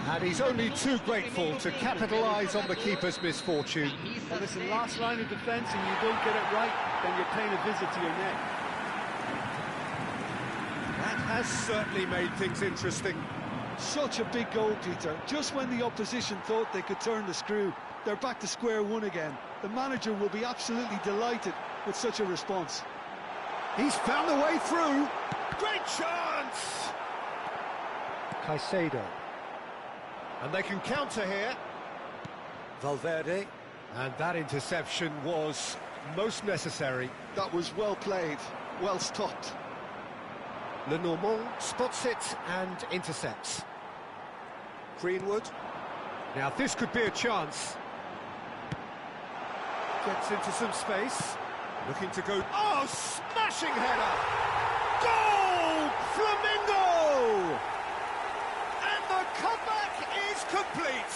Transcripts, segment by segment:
And he's only too grateful to capitalise on the keeper's misfortune. Well, listen, last line of defence and you don't get it right, then you're paying a visit to your net. That has certainly made things interesting. Such a big goal, Peter. Just when the opposition thought they could turn the screw, they're back to square one again. The manager will be absolutely delighted with such a response. He's found the way through. Great chance! Caicedo. And they can counter here. Valverde. And that interception was most necessary. That was well played, well stopped. Lenormand spots it and intercepts. Greenwood. Now this could be a chance. Gets into some space. Looking to go... Oh, smashing header! Goal! Flamingo! And the comeback is complete.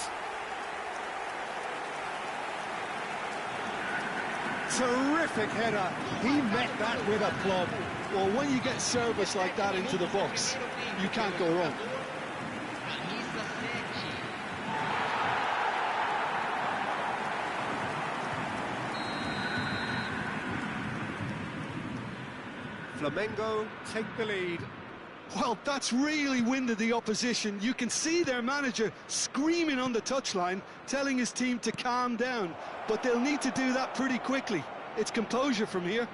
Terrific header. He met that with aplomb. Well, when you get service like that into the box, you can't go wrong. Flamengo take the lead. Well, that's really winded the opposition. You can see their manager screaming on the touchline, telling his team to calm down. But they'll need to do that pretty quickly. It's composure from here.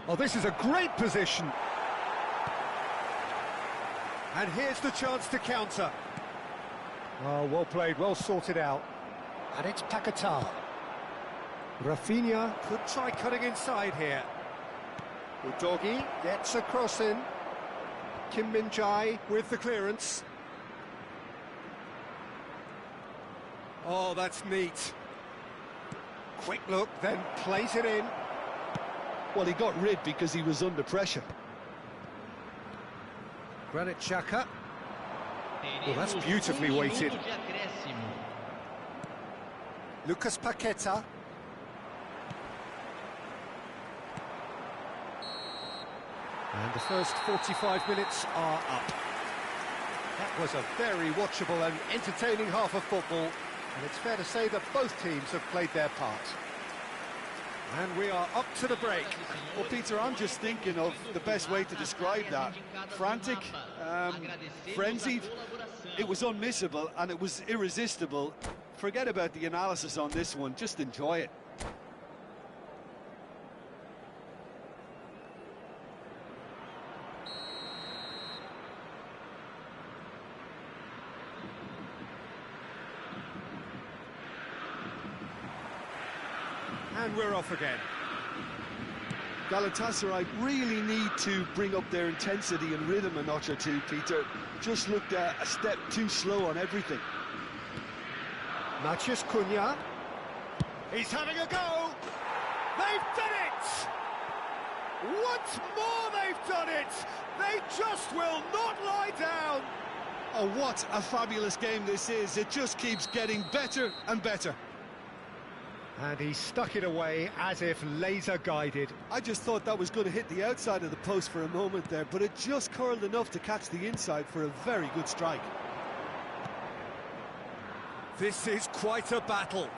Oh, this is a great position. And here's the chance to counter. Oh, well played, well sorted out. And it's Paquetá. Rafinha could try cutting inside here. Udogi gets a cross in. Kim Min-jae with the clearance. Oh, that's neat. Quick look, then plays it in. Well, he got rid because he was under pressure. Granit Xhaka. Well, that's beautifully weighted. Lucas Paquetá. And the first 45 minutes are up. That was a very watchable and entertaining half of football, and it's fair to say that both teams have played their part. And we are up to the break. Well, Peter, I'm just thinking of the best way to describe that. Frantic, frenzied. It was unmissable and it was irresistible. Forget about the analysis on this one, just enjoy it. And we're off again. Galatasaray really need to bring up their intensity and rhythm a notch or two, Peter. Just looked a step too slow on everything. Matheus Cunha. He's having a go. They've done it! Once more they've done it! They just will not lie down! Oh, what a fabulous game this is. It just keeps getting better and better. And he stuck it away as if laser-guided. I just thought that was going to hit the outside of the post for a moment there, but it just curled enough to catch the inside for a very good strike. This is quite a battle.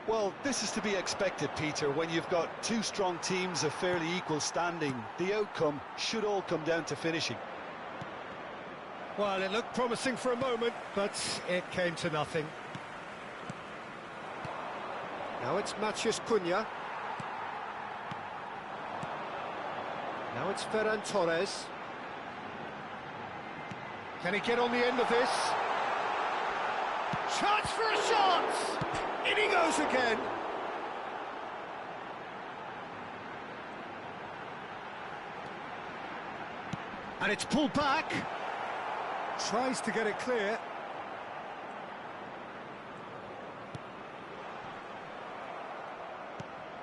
Well, this is to be expected, Peter, when you've got two strong teams of fairly equal standing. The outcome should all come down to finishing. Well, it looked promising for a moment, but it came to nothing. Now it's Matheus Cunha. Now it's Ferran Torres. Can he get on the end of this? Chance for a shot! In he goes again! And it's pulled back. Tries to get it clear.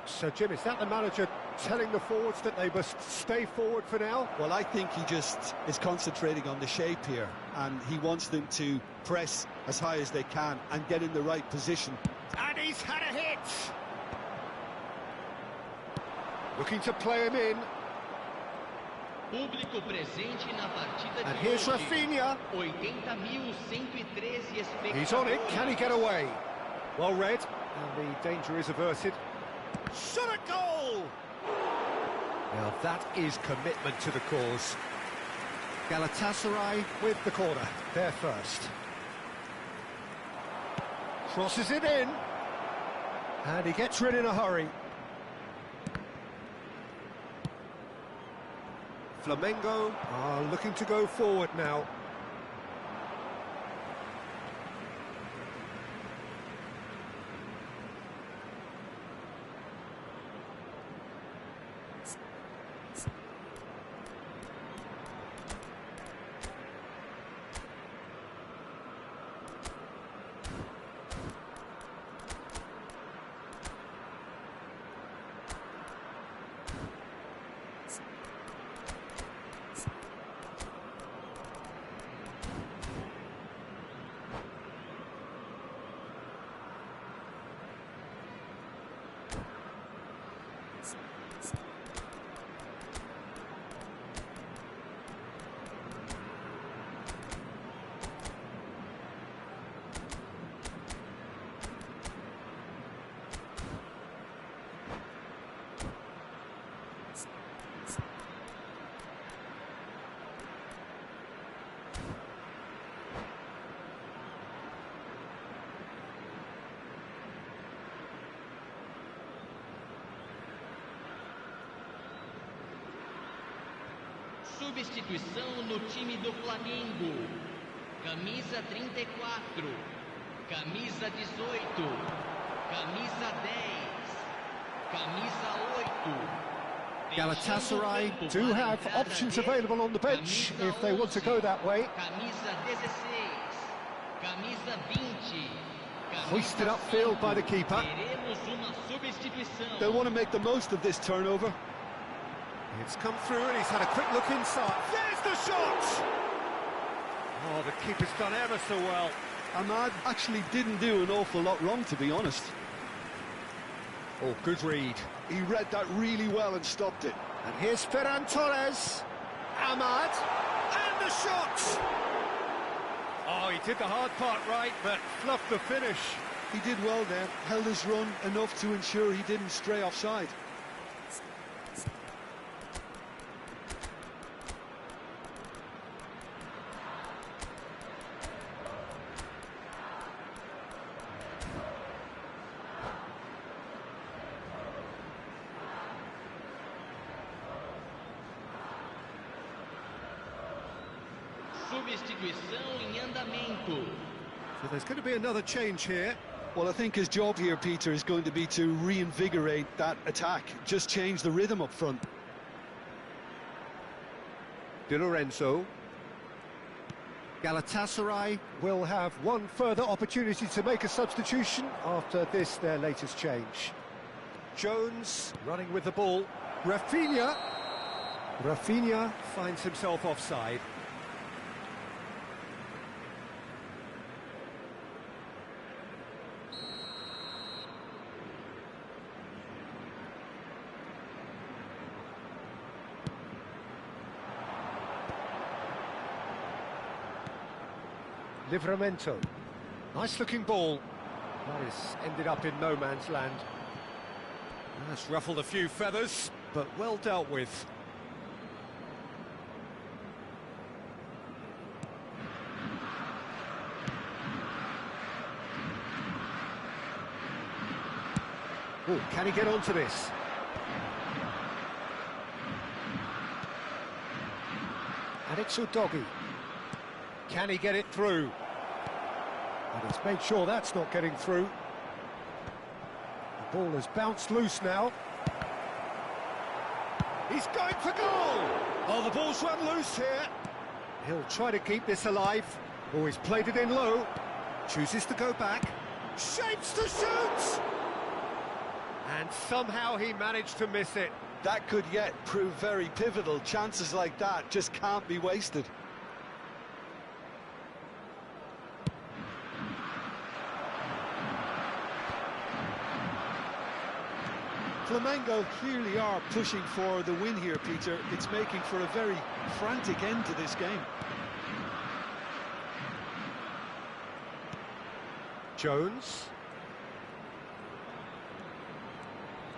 So, Jim, is that the manager telling the forwards that they must stay forward for now? Well, I think he just is concentrating on the shape here, and he wants them to press as high as they can and get in the right position. And he's had a hit! Looking to play him in. Público presente na partida And de here's hoje. Rafinha. 80.113 espectadores. He's on it. Can he get away? Well read. And the danger is averted. Shot at goal! Now that is commitment to the cause. Galatasaray with the corner. They're first. Crosses it in. And he gets rid in a hurry. Flamengo are looking to go forward now. Substituição no time do Flamengo. Camisa 34, camisa 18, camisa 10, camisa 8. Galatasaray do have options available on the bench if they want to go that way. Camisa 16, camisa 20. Hoisted upfield by the keeper. Teremos uma substituição. They'll want to make the most of this turnover. It's come through and he's had a quick look inside. There's the shot! Oh, the keeper's done ever so well. Ahmad actually didn't do an awful lot wrong, to be honest. Oh, good read. He read that really well and stopped it. And here's Ferran Torres. Ahmad. And the shot! Oh, he did the hard part right, but fluffed the finish. He did well there, held his run enough to ensure he didn't stray offside. Substituição em andamento. So there's going to be another change here. Well, I think his job here, Peter, is going to be to reinvigorate that attack. Just change the rhythm up front. Di Lorenzo. Galatasaray will have one further opportunity to make a substitution after this, their latest change. Jones running with the ball. Rafinha. Rafinha finds himself offside. Livramento. Nice looking ball. That has ended up in no man's land. That's ruffled a few feathers, but well dealt with. Oh, can he get onto this? And it's Udogi. Can he get it through? And he's made sure that's not getting through. The ball has bounced loose now. He's going for goal! Oh, the ball's run loose here. He'll try to keep this alive. Oh, he's played it in low. Chooses to go back. Shapes to shoot! And somehow he managed to miss it. That could yet prove very pivotal. Chances like that just can't be wasted. Flamengo clearly are pushing for the win here, Peter. It's making for a very frantic end to this game. Jones.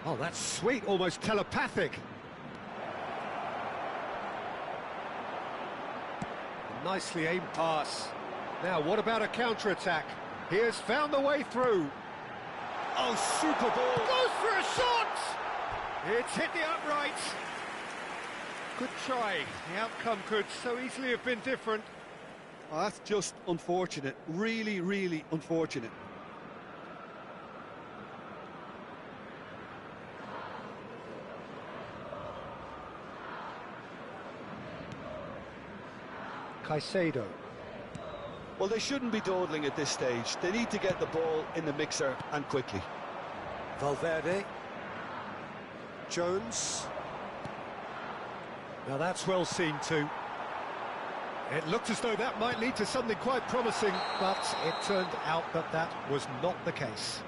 Oh, that's sweet, almost telepathic. Nicely aimed pass. Now, what about a counter-attack? He has found the way through. Oh, super ball. Goes for a shot! It's hit the upright. Good try. The outcome could so easily have been different. Oh, that's just unfortunate. Really, really unfortunate. Caicedo. Well, they shouldn't be dawdling at this stage. They need to get the ball in the mixer and quickly. Valverde. Jones. Now that's well seen too. It looked as though that might lead to something quite promising, but it turned out that that was not the case.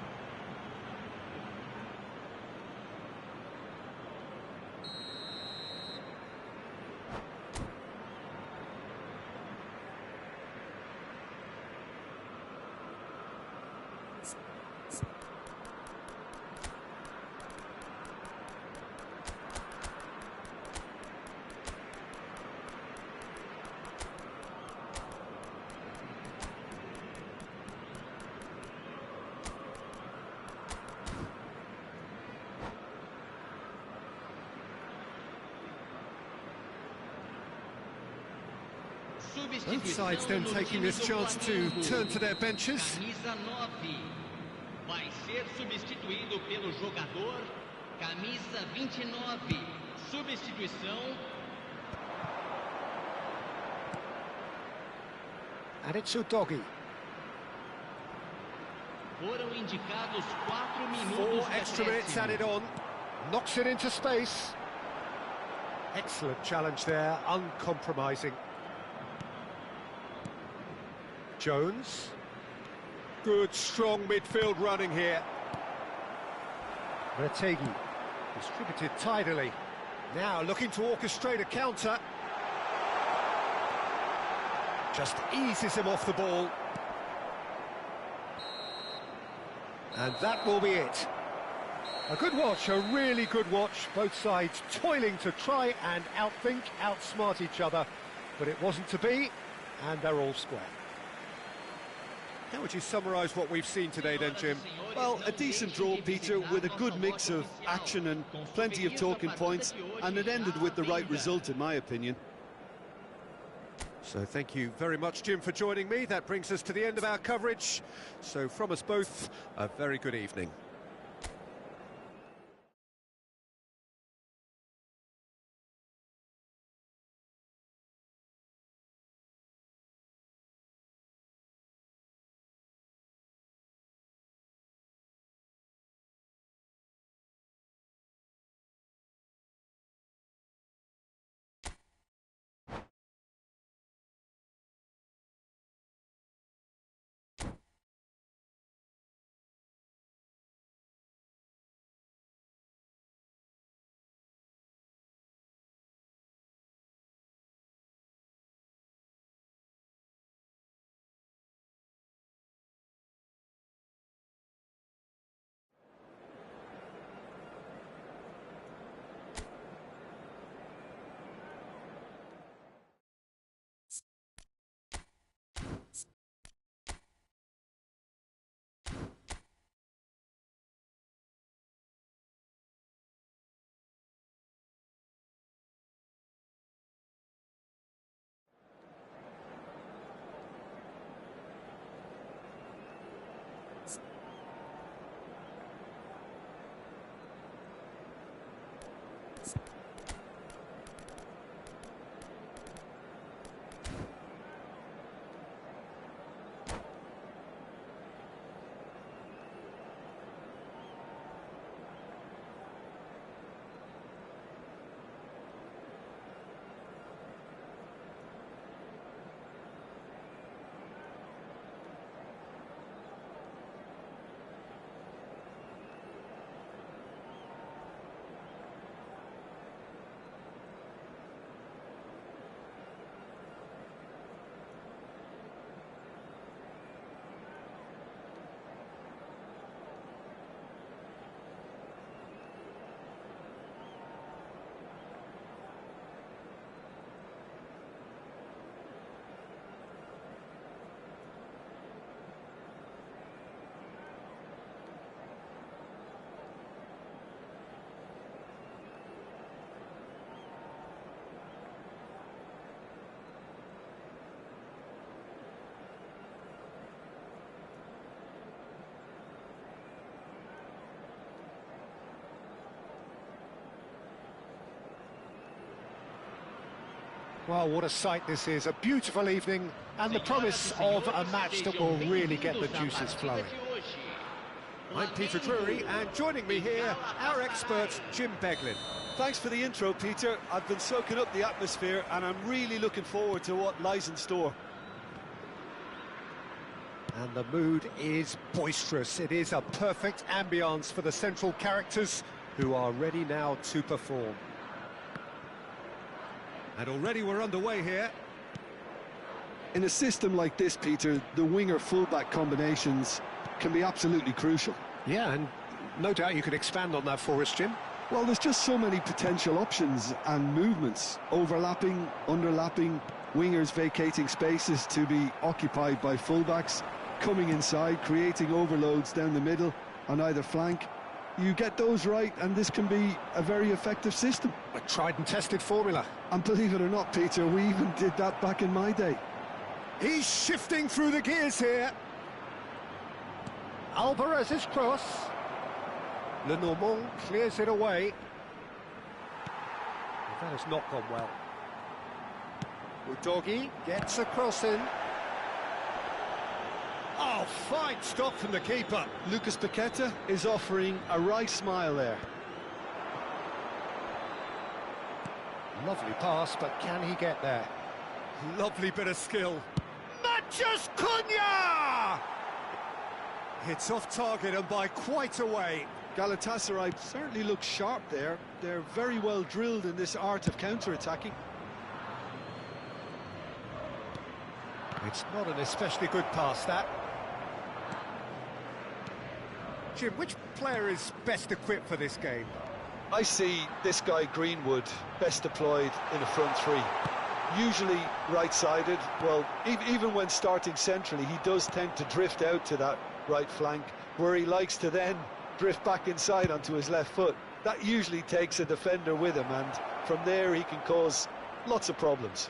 Both sides then taking this chance to turn to their benches. Camisa 9 vai ser substituído pelo jogador camisa 29. Substituição. And it's Udogi. Foram indicados 4 minutos 4 de extra minutes acréscimo. added on. Knocks it into space. Excellent challenge there, uncompromising. Jones. Good, strong midfield running here. Retegi. Distributed tidily. Now looking to orchestrate a counter. Just eases him off the ball. And that will be it. A good watch, a really good watch. Both sides toiling to try and outthink, outsmart each other. But it wasn't to be, and they're all square. How would you summarise what we've seen today then, Jim? Well, a decent draw, Peter, with a good mix of action and plenty of talking points, and it ended with the right result, in my opinion. So thank you very much, Jim, for joining me. That brings us to the end of our coverage. So from us both, a very good evening. Well, what a sight this is, a beautiful evening, and the promise of a match that will really get the juices flowing. I'm Peter Drury, and joining me here, our expert, Jim Beglin. Thanks for the intro, Peter. I've been soaking up the atmosphere, and I'm really looking forward to what lies in store. And the mood is boisterous. It is a perfect ambience for the central characters, who are ready now to perform. And already we're underway here. In a system like this, Peter, the winger-fullback combinations can be absolutely crucial. Yeah, and no doubt you could expand on that for us, Jim. Well, there's just so many potential options and movements, overlapping, underlapping, wingers vacating spaces to be occupied by fullbacks, coming inside, creating overloads down the middle on either flank. You get those right, and this can be a very effective system. A tried and tested formula. And believe it or not, Peter, we even did that back in my day. He's shifting through the gears here. Alvarez's cross. Lenormand clears it away. That has not gone well. Udogi gets a cross in. Oh, fine stop from the keeper. Lucas Paqueta is offering a wry smile there. Lovely pass, but can he get there? Lovely bit of skill. Matches Cunha! It's off target and by quite a way. Galatasaray certainly looks sharp there. They're very well drilled in this art of counter-attacking. It's not an especially good pass, that. Jim, which player is best equipped for this game? I see this guy Greenwood best deployed in a front three. Usually right-sided. Well, even when starting centrally, he does tend to drift out to that right flank, where he likes to then drift back inside onto his left foot. That usually takes a defender with him, and from there he can cause lots of problems.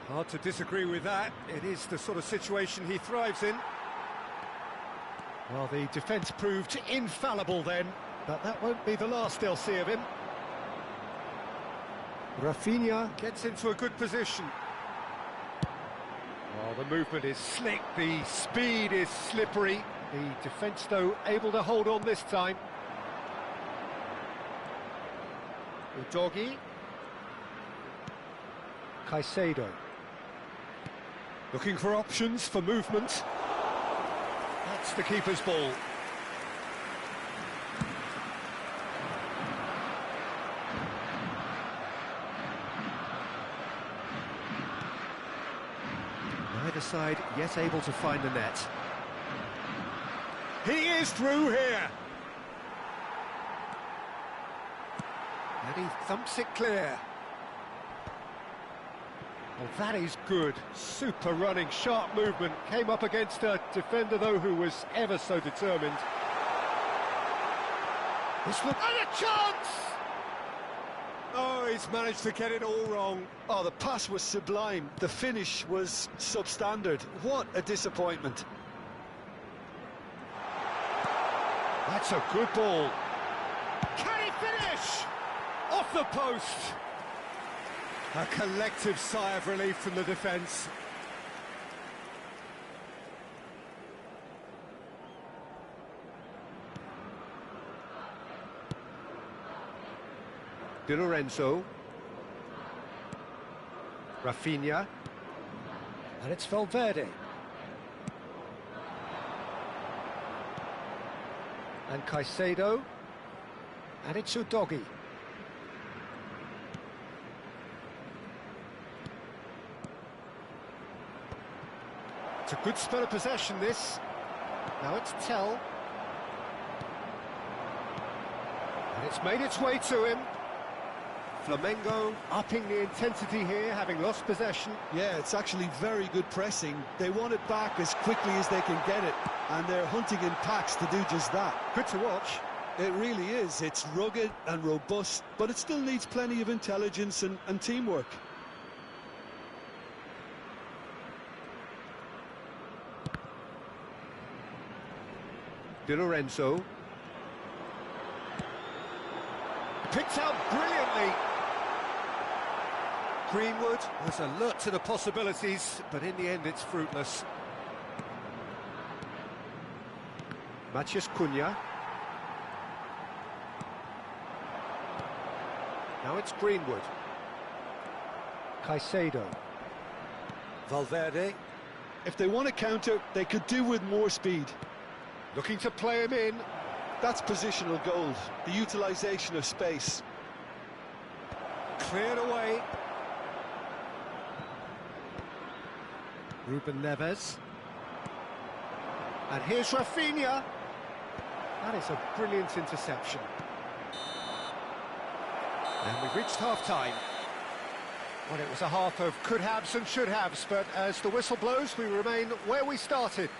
Hard to disagree with that. It is the sort of situation he thrives in. Well, the defence proved infallible then, but that won't be the last they'll see of him. Rafinha gets into a good position. Well, the movement is slick, the speed is slippery. The defence, though, able to hold on this time. Udogi. Caicedo. Looking for options for movement. That's the keeper's ball. Neither side yet able to find the net. He is through here. And he thumps it clear. Well, that is good. Super running, sharp movement. Came up against a defender, though, who was ever so determined. This look... And a chance! Oh, he's managed to get it all wrong. Oh, the pass was sublime. The finish was substandard. What a disappointment. That's a good ball. Can he finish? Off the post. A collective sigh of relief from the defence. Di Lorenzo. Rafinha. And it's Valverde. And Caicedo. And it's Udogi. It's a good spell of possession, this. Now it's Tell. And it's made its way to him. Flamengo upping the intensity here, having lost possession. Yeah, it's actually very good pressing. They want it back as quickly as they can get it, and they're hunting in packs to do just that. Good to watch. It really is. It's rugged and robust, but it still needs plenty of intelligence and teamwork. Di Lorenzo. Picked out brilliantly. Greenwood was alert to the possibilities, but in the end it's fruitless. Matheus Cunha. Now it's Greenwood. Caicedo. Valverde. If they want to counter, they could do with more speed. Looking to play him in. That's positional gold, the utilisation of space. Cleared away. Ruben Neves. And here's Rafinha. That is a brilliant interception. And we've reached half-time. Well, it was a half of could-haves and should-haves, but as the whistle blows, we remain where we started.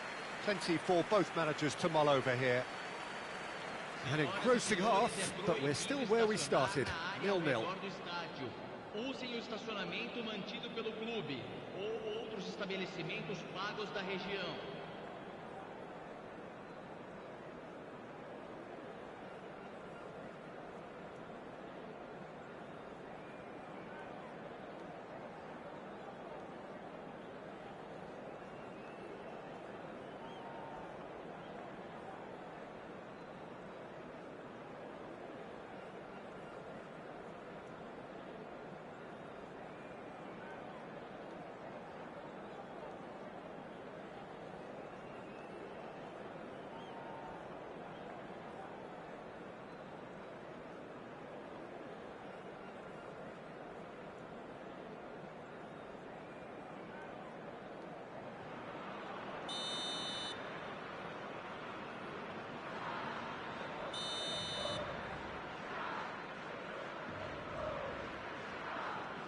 Plenty for both managers to mull over here. An engrossing half, but we're still where we started, 0-0. Usem o estacionamento mantido pelo clube ou outros estabelecimentos pagos da região.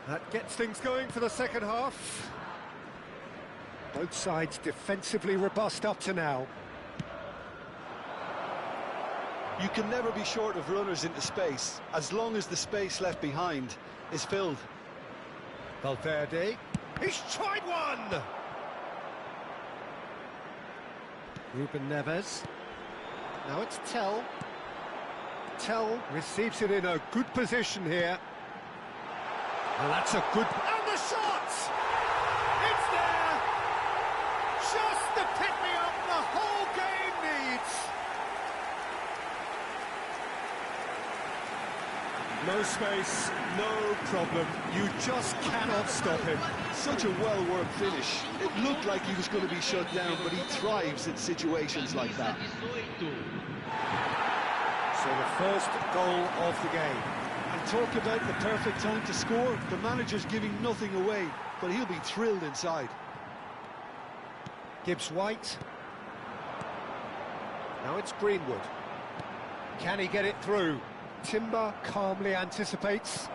That gets things going for the second half. Both sides defensively robust up to now. You can never be short of runners into space, as long as the space left behind is filled. Valverde. He's tried one! Ruben Neves. Now it's Tell. Tell receives it in a good position here. And that's a good... And the shot! It's there! Just the pick-me-up the whole game needs! No space, no problem. You just cannot stop him. Such a well-worked finish. It looked like he was going to be shut down, but he thrives in situations like that. So the first goal of the game. And talk about the perfect time to score. The manager's giving nothing away, but he'll be thrilled inside. Gibbs-White. Now it's Greenwood. Can he get it through? Timber calmly anticipates.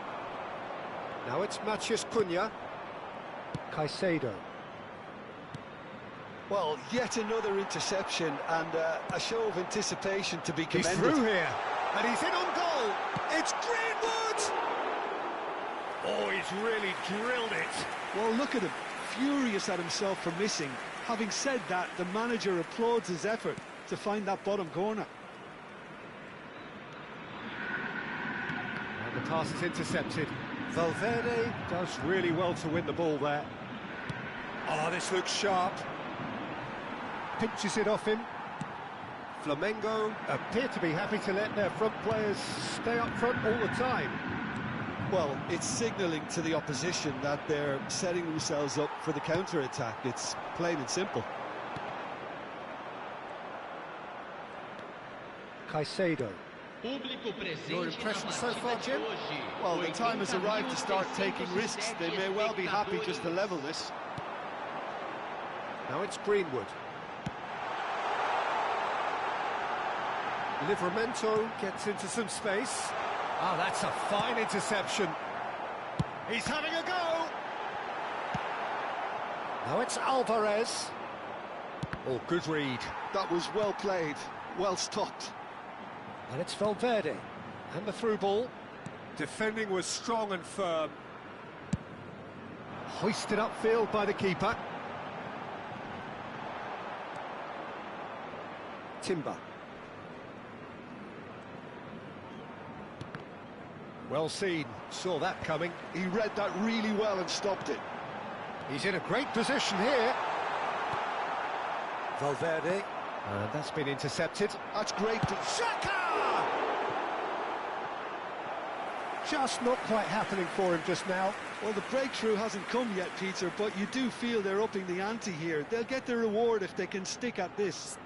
Now it's Matheus Cunha. Caicedo. Well, yet another interception and a show of anticipation to be commended. He's through here, and he's in on goal. It's Greenwood! Oh, he's really drilled it. Well, look at him, furious at himself for missing. Having said that, the manager applauds his effort to find that bottom corner. And the pass is intercepted. Valverde does really well to win the ball there. Oh, this looks sharp. Pinches it off him. Flamengo appear to be happy to let their front players stay up front all the time. Well, it's signalling to the opposition that they're setting themselves up for the counter-attack. It's plain and simple. Caicedo. Your impression so far, Jim? Well, the time has arrived to start taking risks. They may well be happy just to level this. Now it's Greenwood. Livramento gets into some space. Oh, that's a fine interception. He's having a go. Now it's Alvarez. Oh, good read. That was well played, well stopped. And it's Valverde. And the through ball. Defending was strong and firm. Hoisted upfield by the keeper. Timber. Well seen, saw that coming. He read that really well and stopped it. He's in a great position here. Valverde. And that's been intercepted. That's great. Xhaka! Just not quite happening for him just now. Well, the breakthrough hasn't come yet, Peter, but you do feel they're upping the ante here. They'll get their reward if they can stick at this.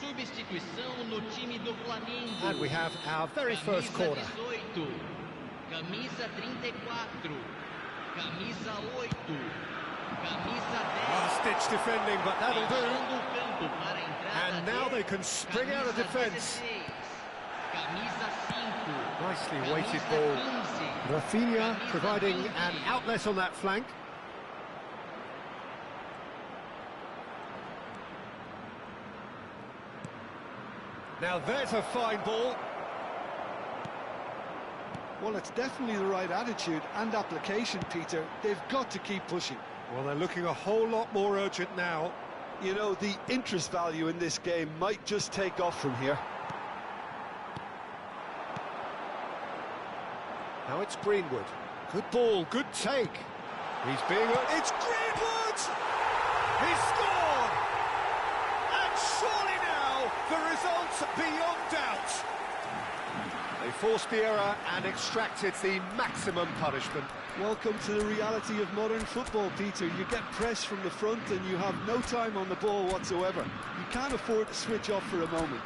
Substituição no time do Flamengo. And we have our very first corner. Camisa 18, camisa 34, camisa 8, camisa 10. Stitch defending, but that'll do. Do campo para a entrada And now they can spring out of defence. Camisa 5. Nicely weighted ball. Rafinha providing an outlet on that flank. Now there's a fine ball. Well, it's definitely the right attitude and application, Peter. They've got to keep pushing. Well, they're looking a whole lot more urgent now. You know, the interest value in this game might just take off from here. Now it's Greenwood. Good ball, good take. He's being... It's Greenwood! He scored! And surely now, the result's beyond doubt. They forced the error and extracted the maximum punishment. Welcome to the reality of modern football, Peter. You get pressed from the front and you have no time on the ball whatsoever. You can't afford to switch off for a moment.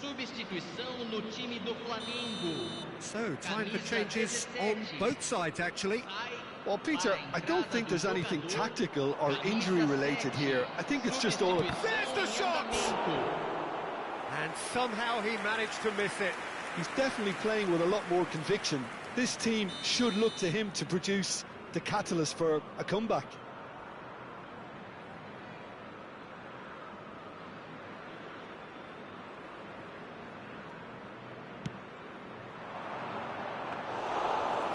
Substituição no time do Flamengo. So, time for changes on both sides, actually. Well, Peter, I don't think there's anything tactical or injury-related here. I think it's just all... There's the shot! And somehow he managed to miss it. He's definitely playing with a lot more conviction. This team should look to him to produce the catalyst for a comeback.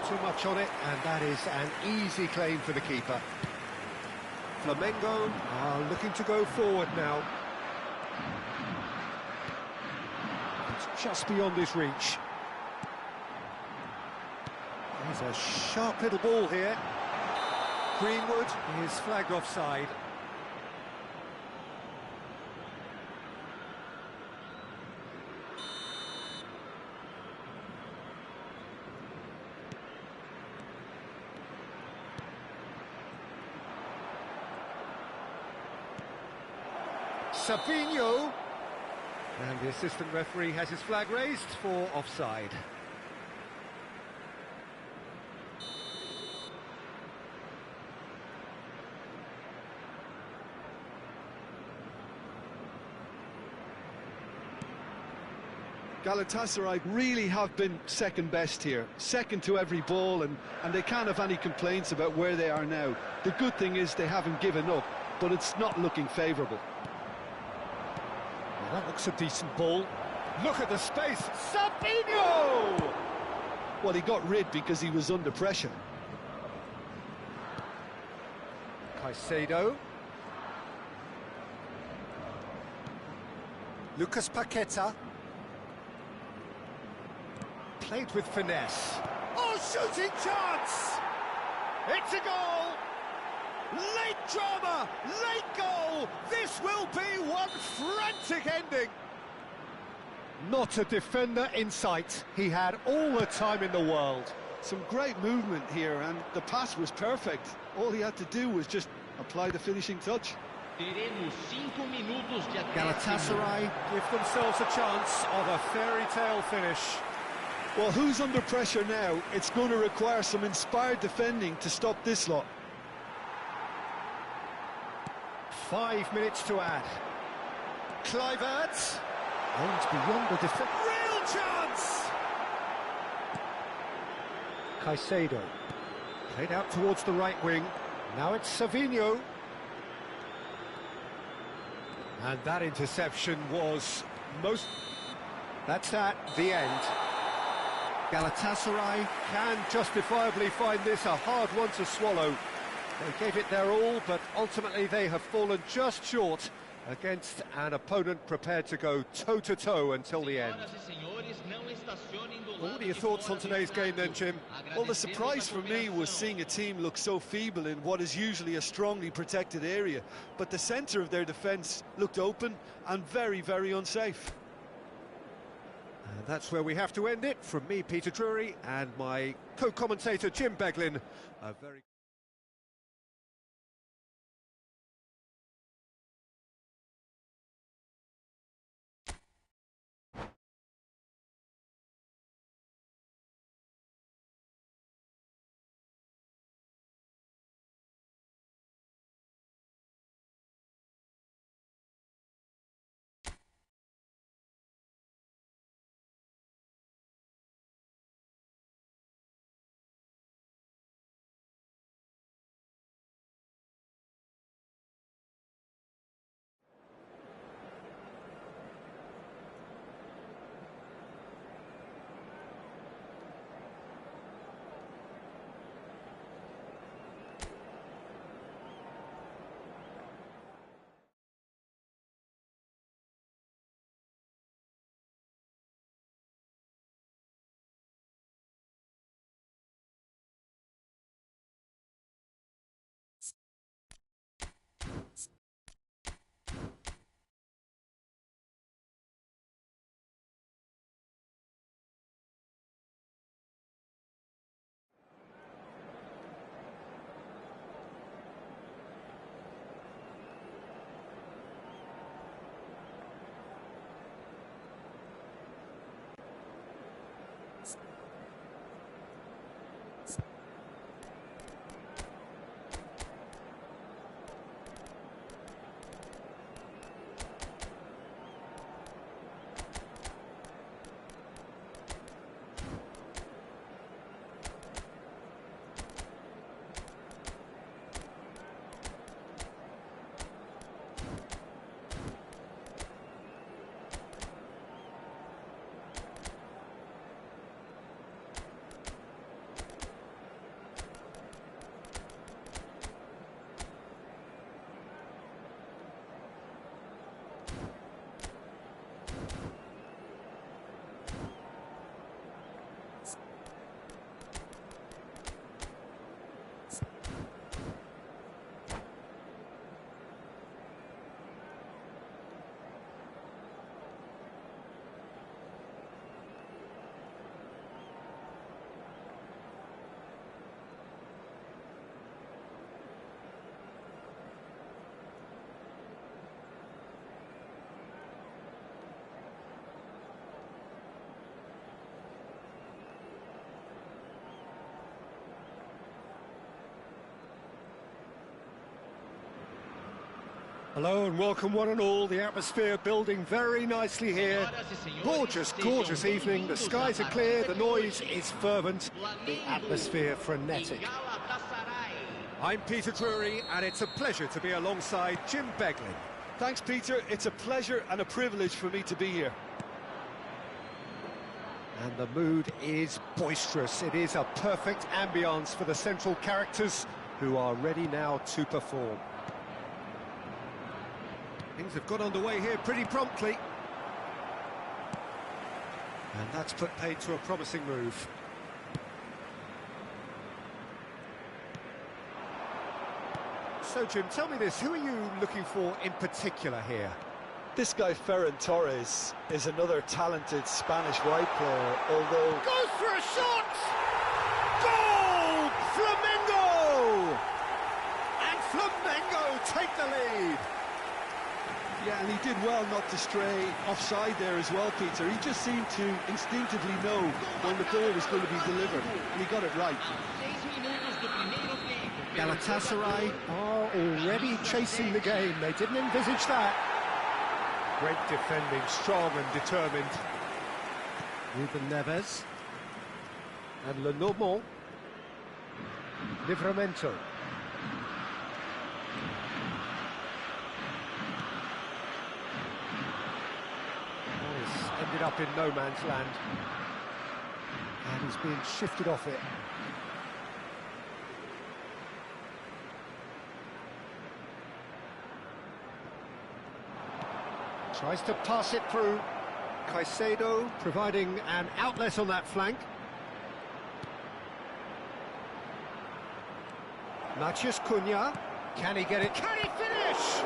Too much on it, and that is an easy claim for the keeper. Flamengo are looking to go forward now. It's just beyond his reach. There's a sharp little ball here. Greenwood is flagged offside. Savinho, and the assistant referee has his flag raised for offside. Galatasaray really have been second best here, second to every ball, and they can't have any complaints about where they are now. The good thing is they haven't given up, but it's not looking favourable. Well, that looks a decent ball. Look at the space. Sabinho! Well, he got rid because he was under pressure. Caicedo. Lucas Paqueta. Played with finesse. Oh, shooting chance! It's a goal! Late drama, late goal! This will be one frantic ending! Not a defender in sight. He had all the time in the world. Some great movement here, and the pass was perfect. All he had to do was just apply the finishing touch. Galatasaray give themselves a chance of a fairy tale finish. Well, who's under pressure now? It's going to require some inspired defending to stop this lot. 5 minutes to add. Kluivert. Aims beyond the defence. Real chance! Caicedo. Played out towards the right wing. Now it's Savino. And that interception was most... That's that, the end. Galatasaray can justifiably find this a hard one to swallow. They gave it their all, but ultimately they have fallen just short against an opponent prepared to go toe-to-toe until the end. Well, what are your thoughts on today's game then, Jim? Well, the surprise for me was seeing a team look so feeble in what is usually a strongly protected area, but the centre of their defence looked open and very, very unsafe. And that's where we have to end it. From me, Peter Drury, and my co-commentator, Jim Beglin. A very... Hello and welcome one and all. The atmosphere building very nicely here. Gorgeous, gorgeous evening. The skies are clear, the noise is fervent, the atmosphere frenetic. I'm Peter Drury and it's a pleasure to be alongside Jim Beglin. Thanks, Peter. It's a pleasure and a privilege for me to be here. And the mood is boisterous. It is a perfect ambience for the central characters who are ready now to perform. Things have got underway here pretty promptly. And that's put paid to a promising move. So, Jim, tell me this, who are you looking for in particular here? This guy, Ferran Torres, is another talented Spanish wide player, although... Goes for a shot! Goal! Flamengo! And Flamengo take the lead. Yeah, and he did well not to stray offside there as well, Peter. He just seemed to instinctively know when the ball was going to be delivered, and he got it right. Galatasaray are already chasing the game. They didn't envisage that. Great defending, strong and determined. Ruben Neves. And Lenormand. Livramento. Ended up in no man's land. And he's being shifted off it. Tries to pass it through. Caicedo providing an outlet on that flank. Matheus Cunha. Can he get it? Can he finish?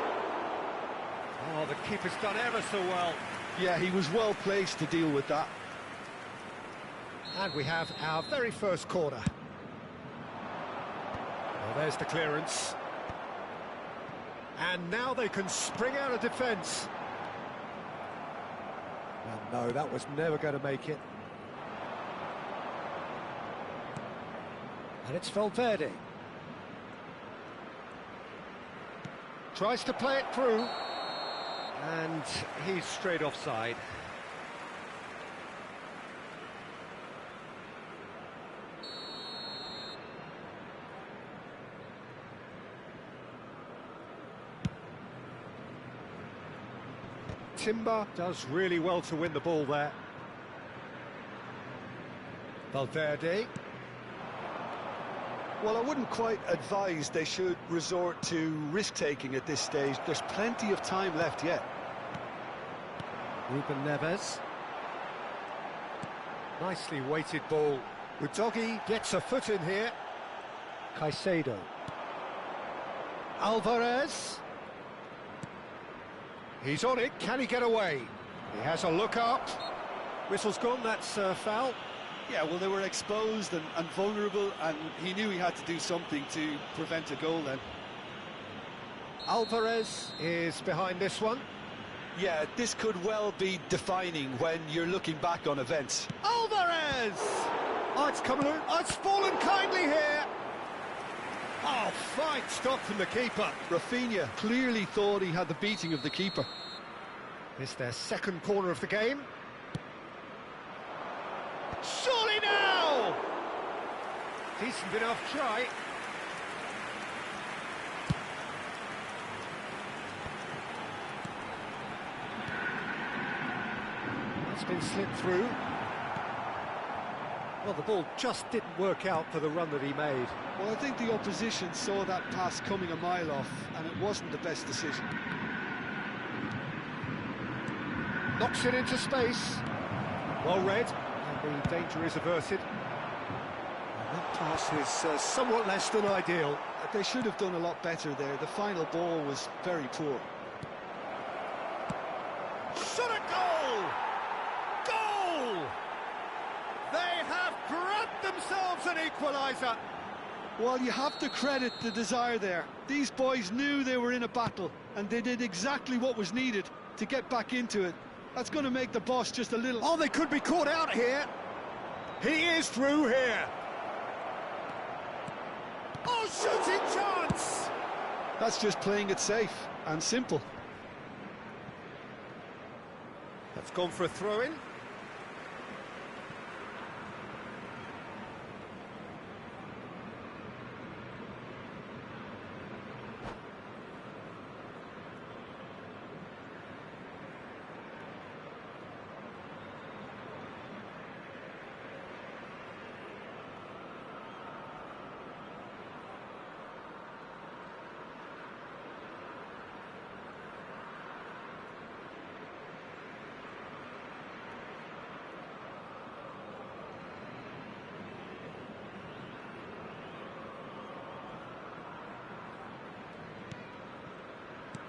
Oh, the keeper's done ever so well. Yeah, he was well placed to deal with that. And we have our very first corner. Well, there's the clearance. And now they can spring out of defence. Well, no, that was never going to make it. And it's Valverde. Tries to play it through. And he's straight offside. Timber does really well to win the ball there. Valverde. Well, I wouldn't quite advise they should resort to risk-taking at this stage. There's plenty of time left yet. Ruben Neves. Nicely weighted ball. Udogi gets a foot in here. Caicedo. Alvarez. He's on it. Can he get away? He has a look up. Whistle's gone. That's foul. Yeah, well, they were exposed and vulnerable, and he knew he had to do something to prevent a goal then. Alvarez is behind this one. Yeah, this could well be defining when you're looking back on events. Alvarez! Oh, it's coming in. Oh, it's fallen kindly here. Oh, fine stop from the keeper. Rafinha clearly thought he had the beating of the keeper. It's their second corner of the game. Surely now! Decent enough try. It's been slipped through. Well, the ball just didn't work out for the run that he made. Well, I think the opposition saw that pass coming a mile off, and it wasn't the best decision. Knocks it into space. Well read, and the danger is averted. And that pass is somewhat less than ideal. They should have done a lot better there. The final ball was very poor. Shot a goal! Goal! They have grabbed themselves an equaliser. Well, you have to credit the desire there. These boys knew they were in a battle, and they did exactly what was needed to get back into it. That's going to make the boss just a little... Oh, they could be caught out here. He is through here. Oh, shooting chance! That's just playing it safe and simple. That's gone for a throw-in.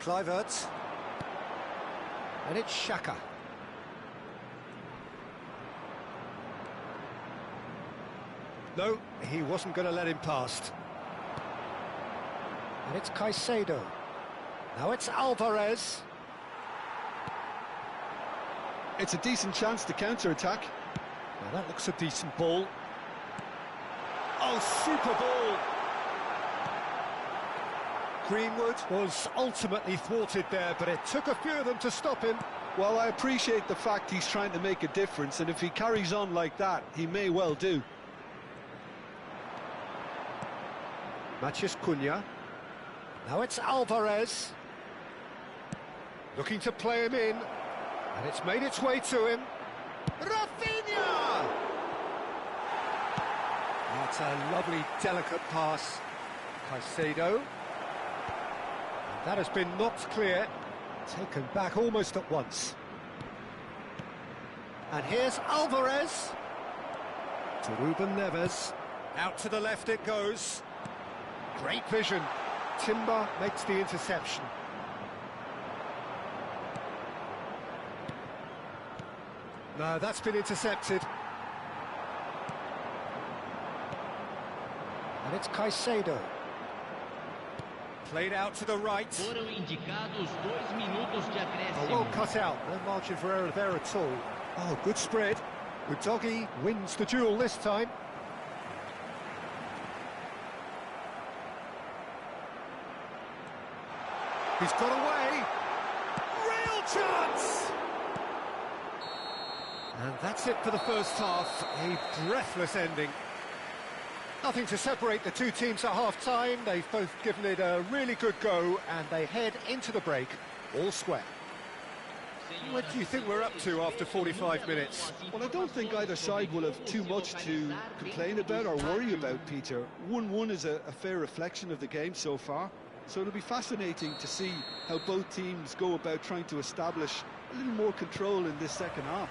Kluivert. And it's Xhaka. No, he wasn't going to let him past. And it's Caicedo. Now it's Alvarez. It's a decent chance to counter-attack. Now that looks a decent ball. Oh, super ball! Greenwood was ultimately thwarted there, but it took a few of them to stop him. Well, I appreciate the fact he's trying to make a difference, and if he carries on like that, he may well do. Matheus Cunha. Now it's Alvarez. Looking to play him in. And it's made its way to him. Rafinha! That's a lovely, delicate pass. Caicedo. That has been knocked clear, taken back almost at once. And here's Alvarez. To Ruben Neves. Out to the left it goes. Great vision. Timber makes the interception. No, that's been intercepted. And it's Caicedo. Played out to the right. Foram indicados 2 minutos de Oh, well acréscimo. cut out, no margin for error there at all. Oh, good spread. Udogie wins the duel this time. He's got away. Real chance! And that's it for the first half. A breathless ending. Nothing to separate the two teams at half-time. They've both given it a really good go, and they head into the break all square. What do you think we're up to after 45 minutes? Well, I don't think either side will have too much to complain about or worry about, Peter. 1-1 is a fair reflection of the game so far, so it'll be fascinating to see how both teams go about trying to establish a little more control in this second half.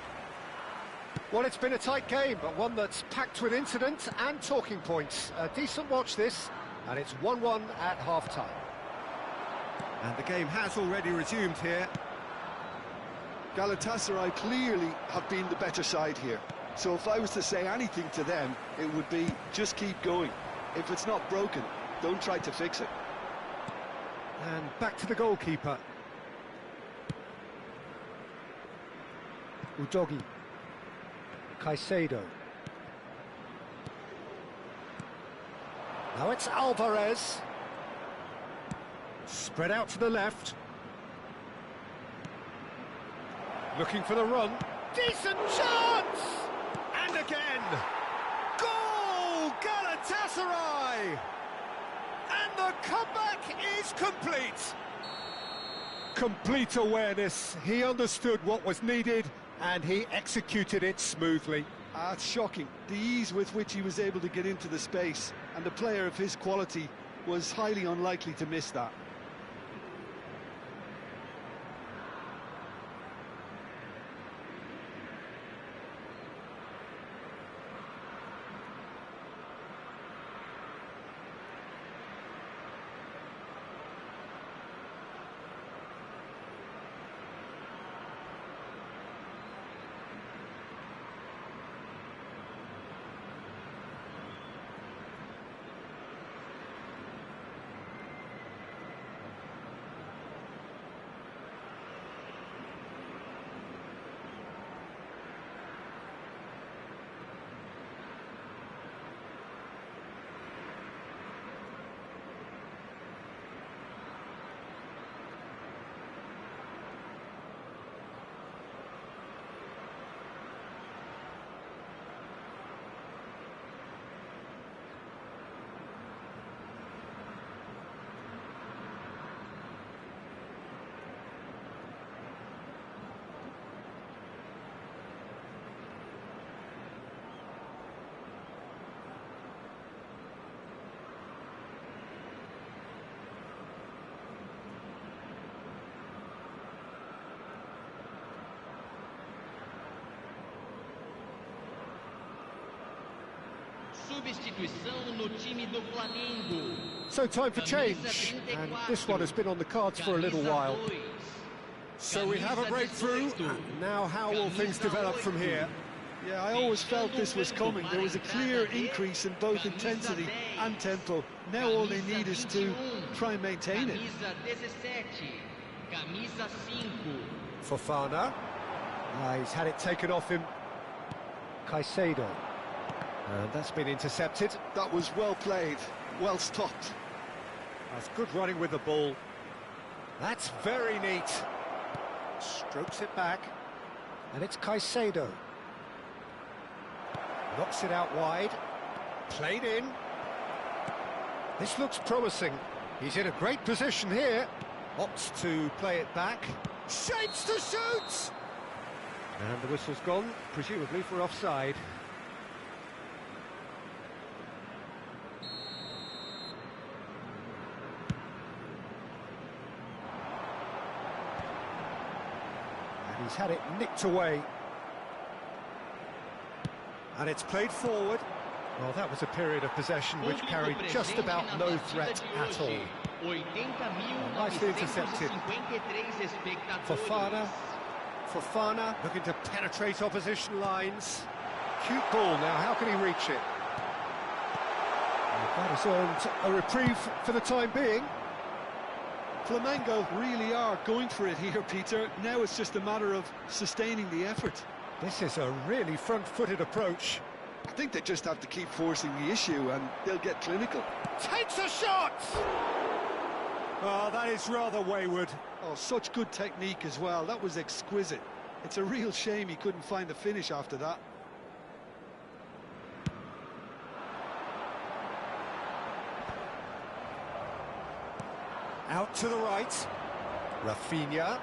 Well, it's been a tight game, but one that's packed with incident and talking points. A decent watch this, and it's 1-1 at half-time. And the game has already resumed here. Galatasaray clearly have been the better side here, so if I was to say anything to them, it would be just keep going. If it's not broken, don't try to fix it. And back to the goalkeeper. Udogie. Caicedo. Now it's Alvarez. Spread out to the left. Looking for the run. Decent chance! And again! Goal! Galatasaray! And the comeback is complete! Complete awareness. He understood what was needed, and he executed it smoothly. It's shocking, the ease with which he was able to get into the space, and a player of his quality was highly unlikely to miss that. substituição no time do Flamengo. So time for change, and this one has been on the cards for a little while. So we have a breakthrough, and now how will things develop from here? Yeah, I always felt this was coming. There was a clear increase in both intensity and tempo. Now all they need is to try and maintain it. Fofana. He's had it taken off him. Caicedo. And that's been intercepted. That was well played, well stopped. That's good running with the ball. That's very neat. Strokes it back. And it's Caicedo. Knocks it out wide. Played in. This looks promising. He's in a great position here. Opts to play it back. Shapes to shoot! And the whistle's gone, presumably for offside. And he's had it nicked away. And it's played forward. Well, that was a period of possession which carried just about no threat at all. Nicely intercepted. Fofana looking to penetrate opposition lines. Cute ball now, how can he reach it? That has earned a reprieve for the time being. Flamengo really are going for it here, Peter. Now it's just a matter of sustaining the effort. This is a really front-footed approach. I think they just have to keep forcing the issue and they'll get clinical. Takes a shot! Oh, that is rather wayward. Oh, such good technique as well. That was exquisite. It's a real shame he couldn't find the finish after that. Out to the right. Rafinha.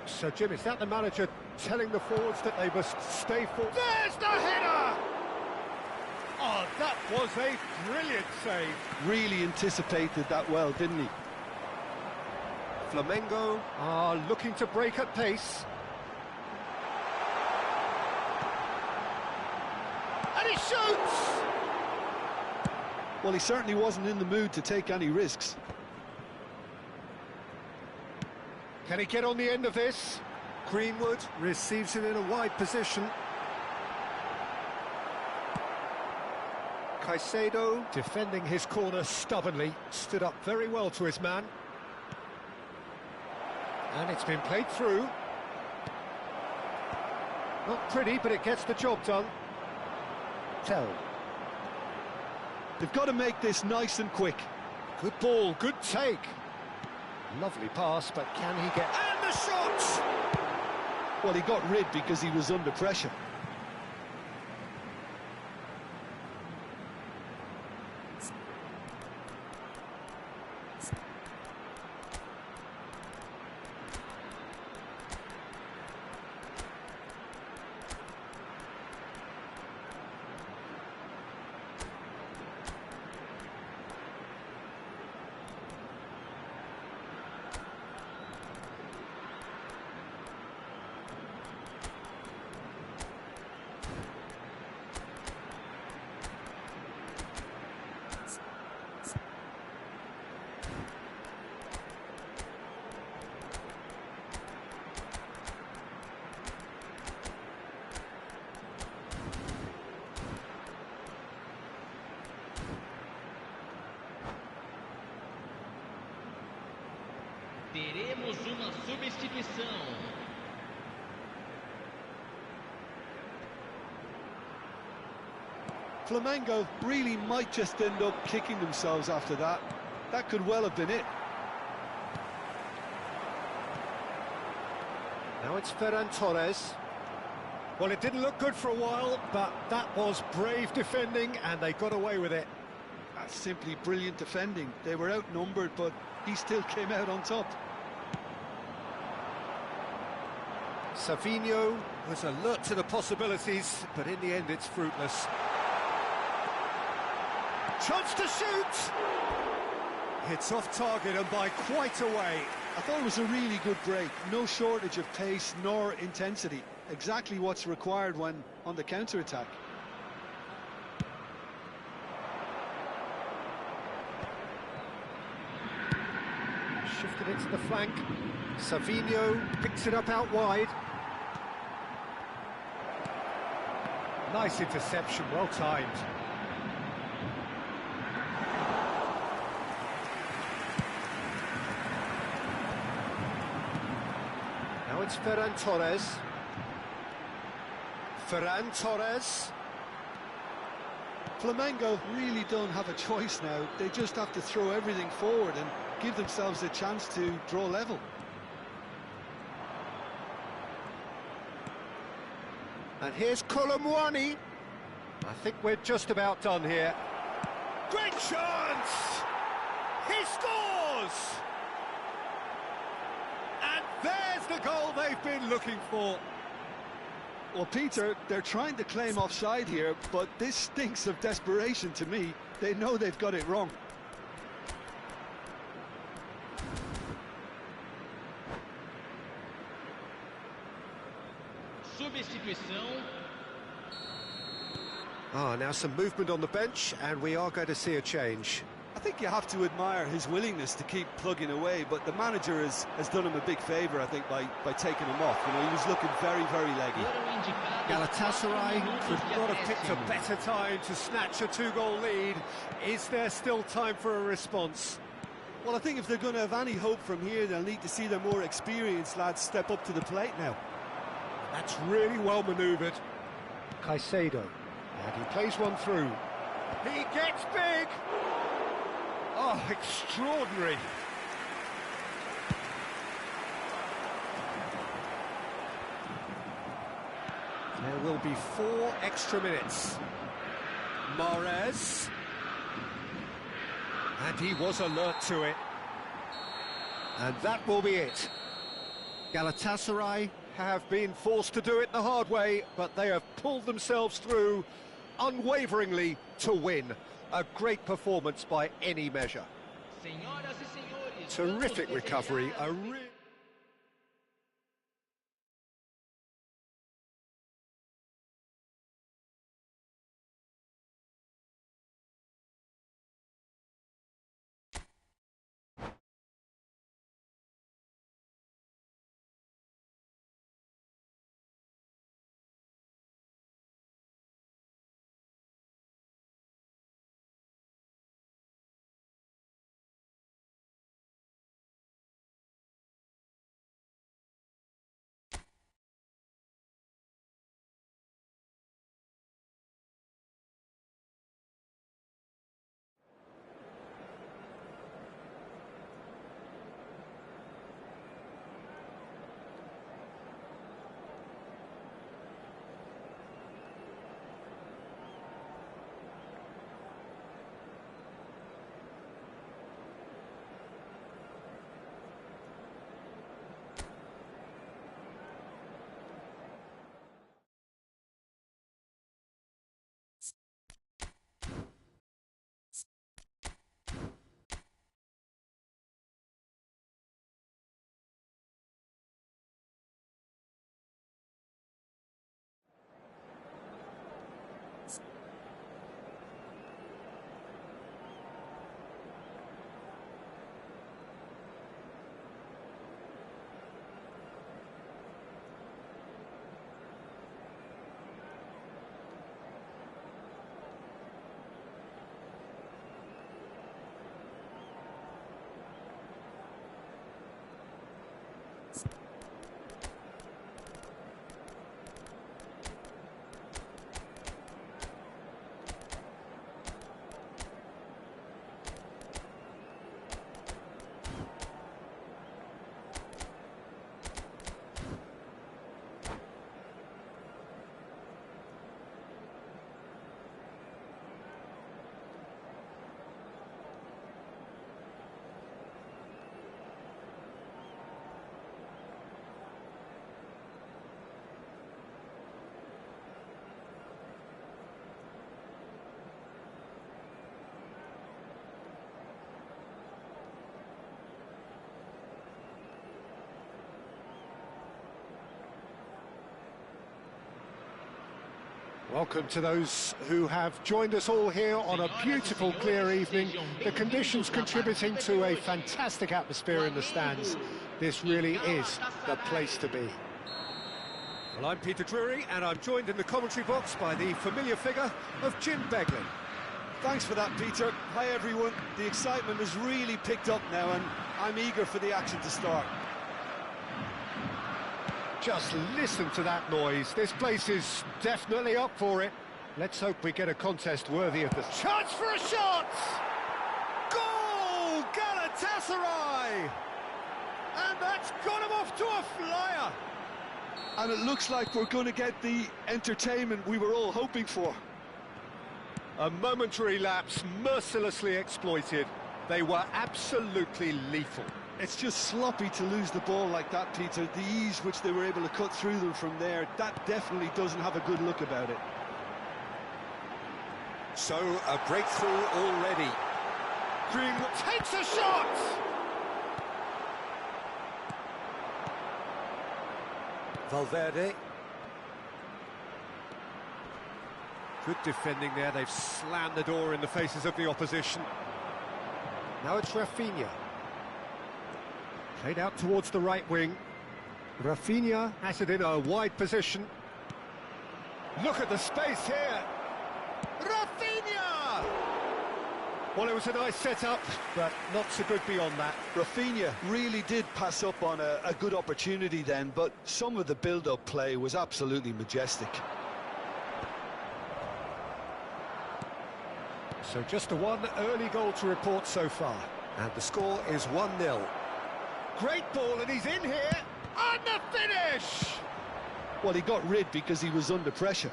So, Jim, is that the manager telling the forwards that they must stay forward? There's the header! Oh, that was a brilliant save. Really anticipated that well, didn't he? Flamengo are looking to break at pace. And he shoots! Well, he certainly wasn't in the mood to take any risks. Can he get on the end of this? Greenwood receives it in a wide position. Caicedo, defending his corner stubbornly, stood up very well to his man. And it's been played through. Not pretty, but it gets the job done. Tell. They've got to make this nice and quick. Good ball, good take. Lovely pass, but can he get... And the shot! Well, he got rid because he was under pressure. Teremos uma substituição. Flamengo really might just end up kicking themselves after that. That could well have been it. Now it's Ferran Torres. Well, it didn't look good for a while, but that was brave defending, and they got away with it. That's simply brilliant defending. They were outnumbered, but he still came out on top. Savinho was alert to the possibilities, but in the end it's fruitless. Chance to shoot! Hits off target and by quite a way. I thought it was a really good break. No shortage of pace nor intensity. Exactly what's required when on the counter-attack. Shifted it to the flank. Savinho picks it up out wide. Nice interception, well timed. Now it's Ferran Torres. Ferran Torres. Flamengo really don't have a choice now. They just have to throw everything forward and give themselves a chance to draw level. And here's Colomwani. I think we're just about done here. Great chance! He scores! And there's the goal they've been looking for. Well, Peter, they're trying to claim offside here, but this stinks of desperation to me. They know they've got it wrong. Substituição. Now some movement on the bench, and we are going to see a change. I think you have to admire his willingness to keep plugging away, but the manager has done him a big favour, I think, by taking him off. You know, he was looking very, very leggy. Galatasaray could not have picked a better time to snatch a two-goal lead. Is there still time for a response? Well, I think if they're going to have any hope from here, they'll need to see their more experienced lads step up to the plate now. That's really well manoeuvred. Caicedo, and he plays one through. He gets big! Oh, extraordinary. There will be 4 extra minutes. Mahrez. And he was alert to it. And that will be it. Galatasaray have been forced to do it the hard way, but they have pulled themselves through unwaveringly to win. A great performance by any measure. Terrific recovery, a Welcome to those who have joined us all here on a beautiful, clear evening. The conditions contributing to a fantastic atmosphere in the stands. This really is the place to be. Well, I'm Peter Drury, and I'm joined in the commentary box by the familiar figure of Jim Beglin. Thanks for that, Peter. Hi, everyone. The excitement has really picked up now, and I'm eager for the action to start. Just listen to that noise. This place is definitely up for it. Let's hope we get a contest worthy of this. Chance for a shot! Goal! Galatasaray! And that's got him off to a flyer! And it looks like we're going to get the entertainment we were all hoping for. A momentary lapse, mercilessly exploited. They were absolutely lethal. It's just sloppy to lose the ball like that, Peter. The ease which they were able to cut through them from there, that definitely doesn't have a good look about it. So, a breakthrough already. Greenwood takes a shot! Valverde. Good defending there. They've slammed the door in the faces of the opposition. Now it's Rafinha. Played out towards the right wing. Rafinha has it in a wide position. Look at the space here. Rafinha! Well, it was a nice setup, but not so good beyond that. Rafinha really did pass up on a good opportunity then, but some of the build-up play was absolutely majestic. So just the one early goal to report so far. And the score is 1-0. Great ball, and he's in here. And the finish! Well, he got rid because he was under pressure.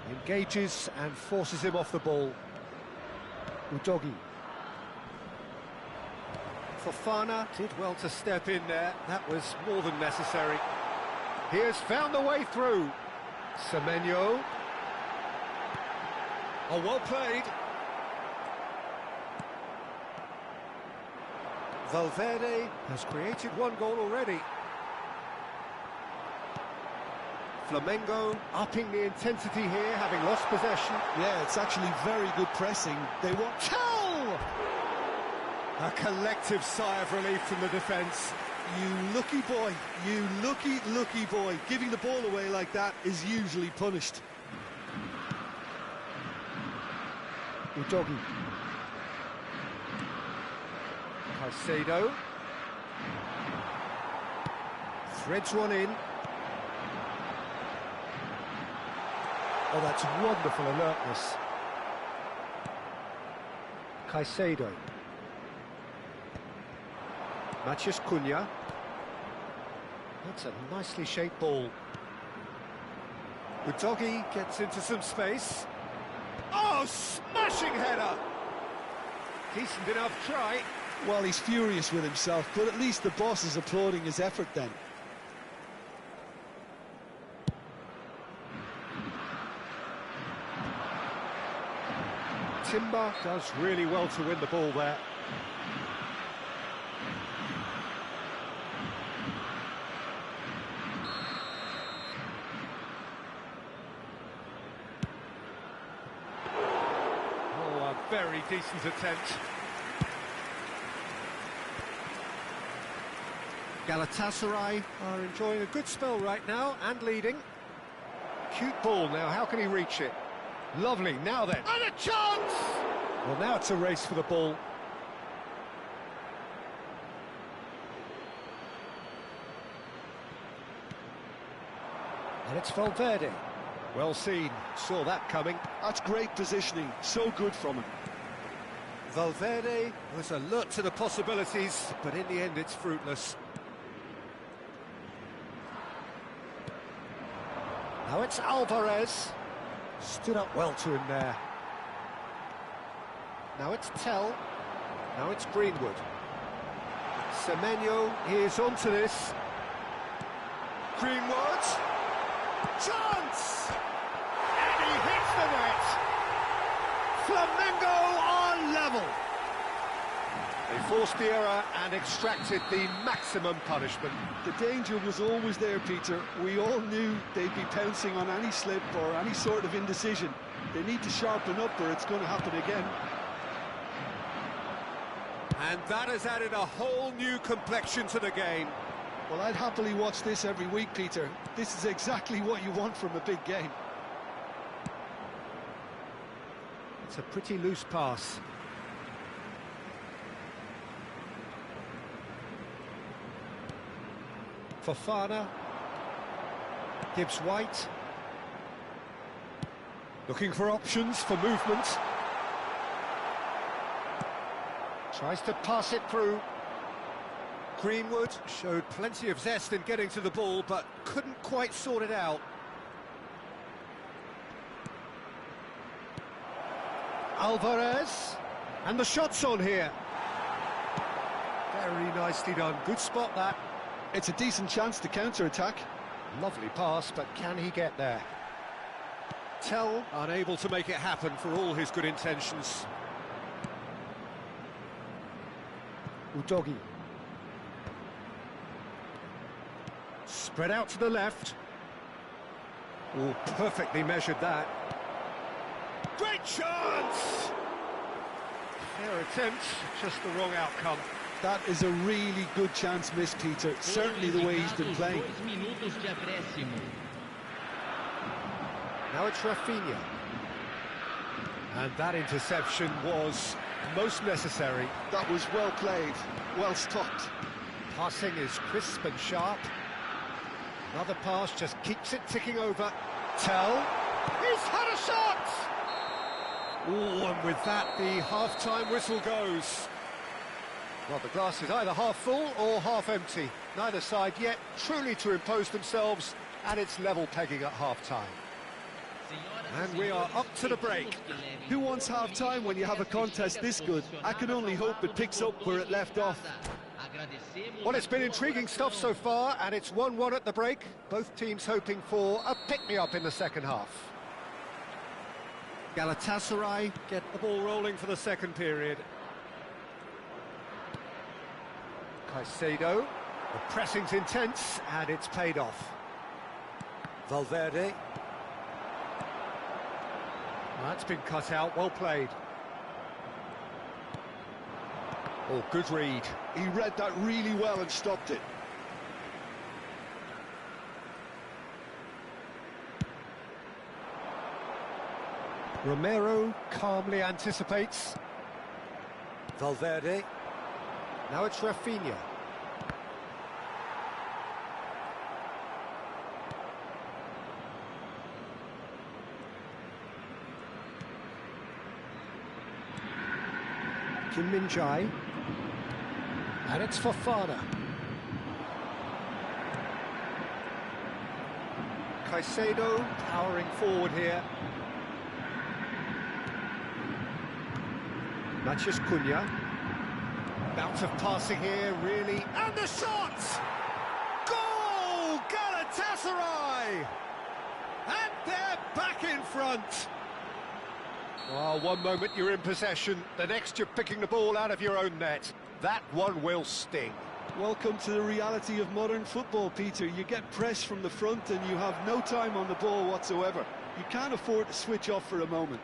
Engages and forces him off the ball. Udogi. Fofana did well to step in there. That was more than necessary. He has found the way through. Semenyo. Oh, well played. Valverde has created one goal already. Flamengo upping the intensity here, having lost possession. Yeah, it's actually very good pressing. They want... Tell! A collective sigh of relief from the defence. You lucky boy, you lucky boy. Giving the ball away like that is usually punished. Udogi. Caicedo. Threads one in. Oh, that's wonderful alertness. Caicedo. Matheus Cunha. That's a nicely shaped ball. Udogi gets into some space. Oh, smashing header! Decent enough try. Well, he's furious with himself, but at least the boss is applauding his effort then. Timber does really well to win the ball there. Oh, a very decent attempt. Galatasaray are enjoying a good spell right now and leading. Cute ball now, how can he reach it? Lovely, now then. And a chance! Well, now it's a race for the ball. And it's Valverde. Well seen, saw that coming. That's great positioning, so good from him. Valverde was alert to the possibilities, but in the end it's fruitless. Now it's Alvarez. Stood up well to him there. Now it's Tell. Now it's Greenwood. Semenyo is onto this. Greenwood. Chance! And he hits the net. Flamengo are level. They forced the error and extracted the maximum punishment. The danger was always there, Peter. We all knew they'd be pouncing on any slip or any sort of indecision. They need to sharpen up or it's going to happen again. And that has added a whole new complexion to the game. Well, I'd happily watch this every week, Peter. This is exactly what you want from a big game. It's a pretty loose pass. Fofana. Gibbs White. Looking for options for movement. Tries to pass it through. Greenwood showed plenty of zest in getting to the ball, but couldn't quite sort it out. Alvarez. And the shot's on here. Very nicely done. Good spot, that. It's a decent chance to counter-attack. Lovely pass, but can he get there? Tell unable to make it happen for all his good intentions. Udogi. Spread out to the left. Oh, perfectly measured that. Great chance! Fair attempt, just the wrong outcome. That is a really good chance missed, Peter. Certainly the way he's been playing. Now it's Rafinha. And that interception was most necessary. That was well played, well stopped. Passing is crisp and sharp. Another pass just keeps it ticking over. Tell. He's had a shot! Oh, and with that, the half-time whistle goes. Well, the glass is either half full or half empty. Neither side yet truly to impose themselves, and it's level pegging at half-time. And we are up to the break. Who wants half-time when you have a contest this good? I can only hope it picks up where it left off. Well, it's been intriguing stuff so far, and it's 1-1 at the break. Both teams hoping for a pick-me-up in the second half. Galatasaray get the ball rolling for the second period. Caicedo, the pressing's intense, and it's paid off. Valverde. That's been cut out, well played. Oh, good read. He read that really well and stopped it. Romero calmly anticipates. Valverde. Now it's Rafinha. Kim Min-jae. And it's Fofana. Caicedo powering forward here. Matheus Cunha. Bout of passing here, really. And the shot! Goal! Galatasaray! And they're back in front. Well, one moment you're in possession, the next you're picking the ball out of your own net. That one will sting. Welcome to the reality of modern football, Peter. You get pressed from the front and you have no time on the ball whatsoever. You can't afford to switch off for a moment.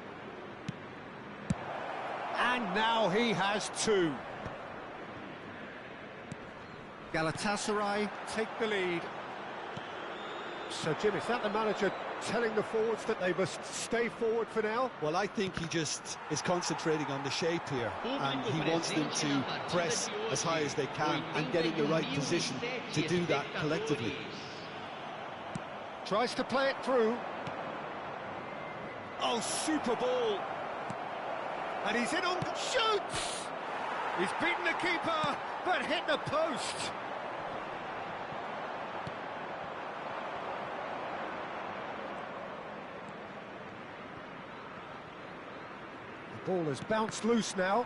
And now he has two. Galatasaray take the lead. So, Jim, is that the manager telling the forwards that they must stay forward for now? Well, I think he just is concentrating on the shape here, and he wants them to press as high as they can and get in the right position to do that collectively. Tries to play it through. Oh, super ball. And he's in on... Shoots! He's beaten the keeper, but hit the post. The ball has bounced loose now.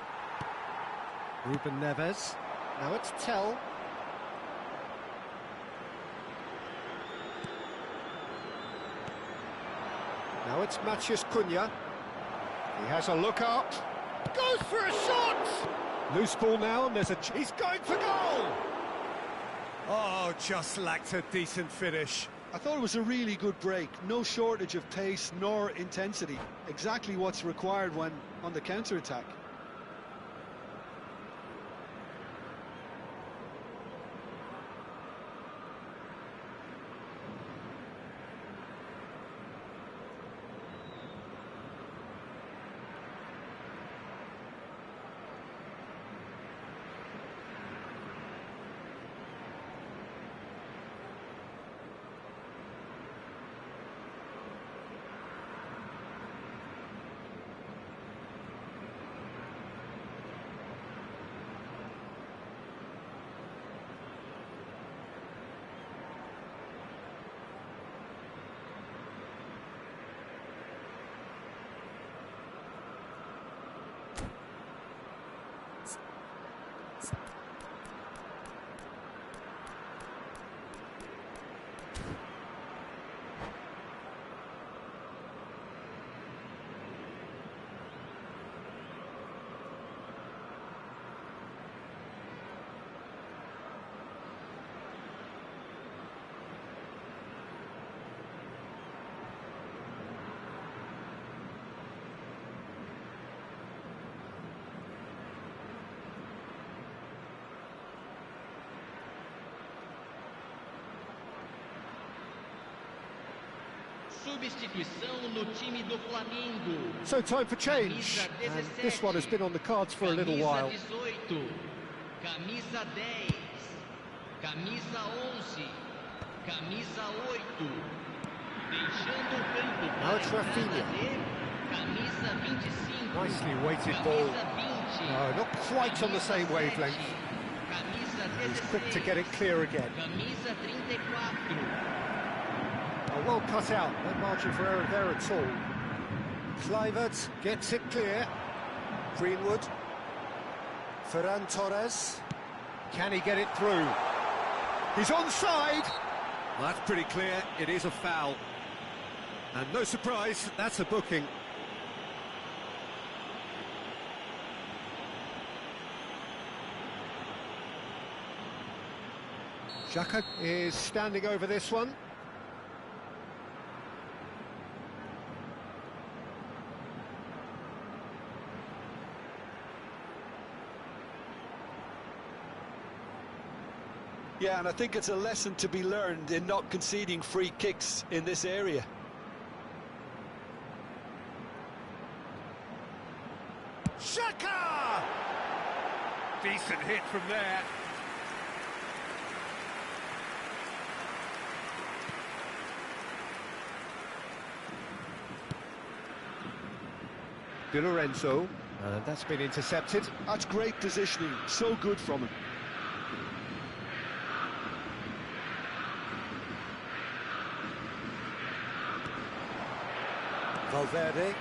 Ruben Neves. Now it's Tell. Now it's Matheus Cunha. He has a look up. Goes for a shot! Loose ball now, and he's going for goal! Oh, just lacked a decent finish. I thought it was a really good break. No shortage of pace nor intensity. Exactly what's required when on the counter-attack. Substituição no time do Flamengo. So time for change, and this one has been on the cards for a little while. Camisa 10, camisa 11, camisa 8. Deixando o campo Now it's Rafinha. Camisa 25. Nicely weighted ball. No, not quite on the same wavelength. He's quick to get it clear again. Camisa 34. Oh, well cut out, no margin for error there at all. Kluivert gets it clear. Greenwood. Ferran Torres. Can he get it through? He's onside! Well, that's pretty clear, it is a foul. And no surprise, that's a booking. Xhaka is standing over this one. Yeah, and I think it's a lesson to be learned in not conceding free kicks in this area. Xhaka! Decent hit from there. Di Lorenzo, that's been intercepted. That's great positioning, so good from him. Valverde,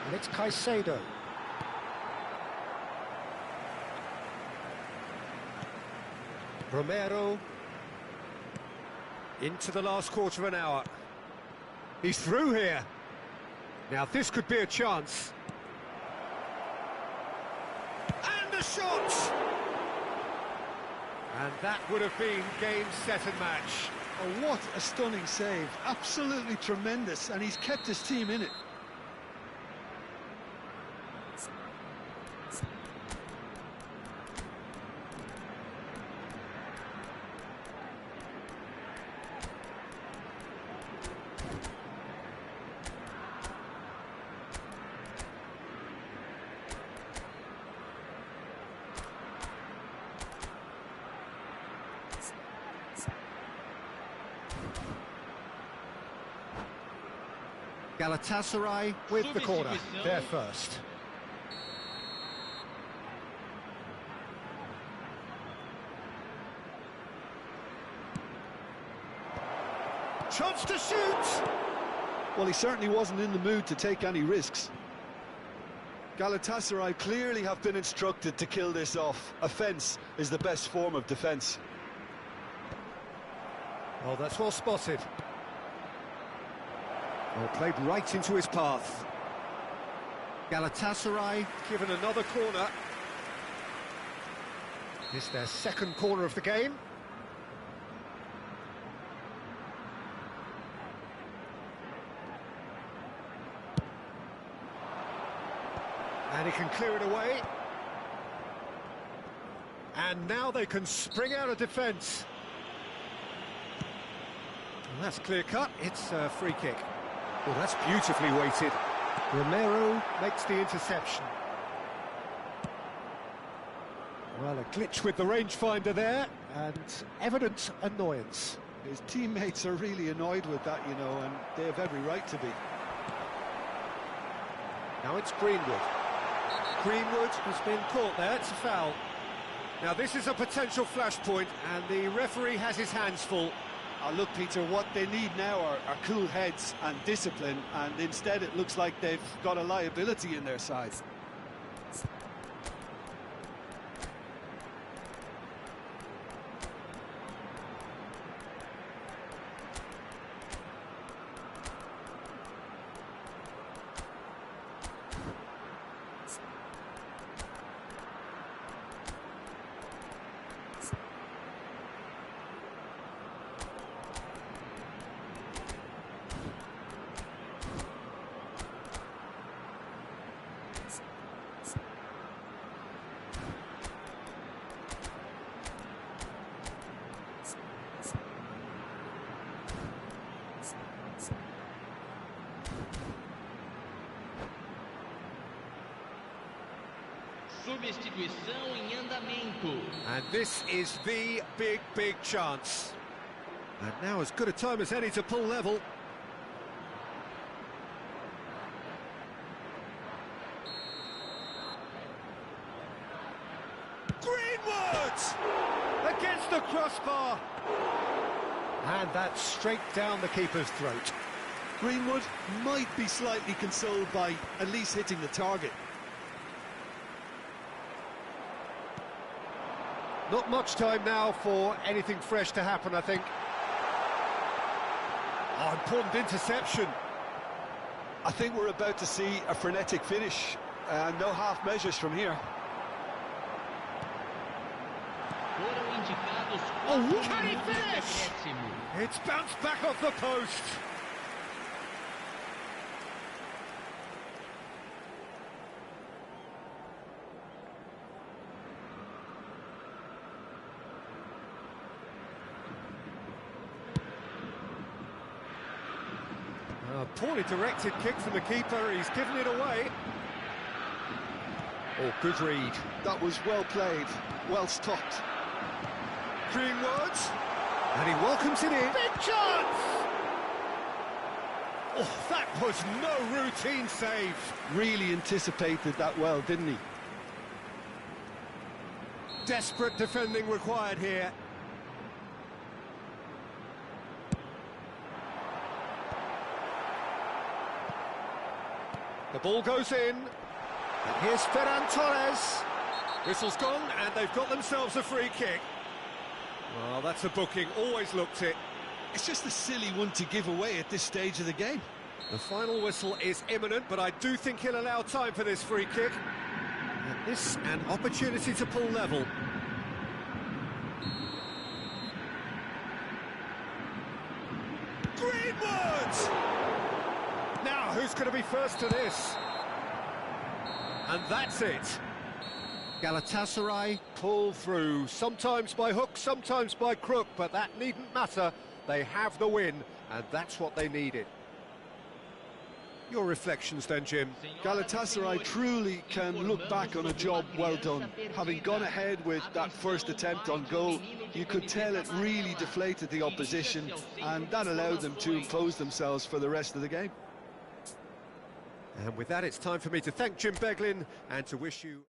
and it's Caicedo. Romero, into the last quarter of an hour. He's through here. Now this could be a chance. And a shot! And that would have been game, set and match. Oh, what a stunning save. Absolutely tremendous, and he's kept his team in it. Galatasaray with the corner, they're first. Chance to shoot! Well, he certainly wasn't in the mood to take any risks. Galatasaray clearly have been instructed to kill this off. Offence is the best form of defence. Oh, that's well spotted. Well, played right into his path. Galatasaray given another corner. It's their second corner of the game. And he can clear it away. And now they can spring out of defence. Well, that's clear-cut. It's a free kick. Oh, that's beautifully weighted. Romero makes the interception. Well, a glitch with the rangefinder there, and evident annoyance. His teammates are really annoyed with that, you know, and they have every right to be. Now it's Greenwood. Greenwood has been caught there, it's a foul. Now this is a potential flashpoint, and the referee has his hands full. Look, Peter, what they need now are cool heads and discipline, and instead it looks like they've got a liability in their side. Substituição em andamento. And this is the big chance. And now as good a time as any to pull level. Greenwood! Against the crossbar. And that's straight down the keeper's throat. Greenwood might be slightly consoled by at least hitting the target. Not much time now for anything fresh to happen, I think. Oh, important interception. I think we're about to see a frenetic finish. No half measures from here. Oh, can he finish? It's bounced back off the post. A poorly directed kick from the keeper, he's given it away. Oh, good read. That was well played, well stopped. Greenwood, and he welcomes it in. Big chance! Oh, that was no routine save. Really anticipated that well, didn't he? Desperate defending required here. The ball goes in, and here's Ferran Torres. Whistle's gone, and they've got themselves a free kick. Well, that's a booking, always looked it. It's just a silly one to give away at this stage of the game. The final whistle is imminent, but I do think he'll allow time for this free kick. And this, an opportunity to pull level. Greenwood! Now, who's going to be first to this? And that's it. Galatasaray pull through, sometimes by hook, sometimes by crook, but that needn't matter. They have the win, and that's what they needed. Your reflections then, Jim? Galatasaray truly can look back on a job well done. Having gone ahead with that first attempt on goal, you could tell it really deflated the opposition, and that allowed them to impose themselves for the rest of the game. And with that, it's time for me to thank Jim Beglin and to wish you...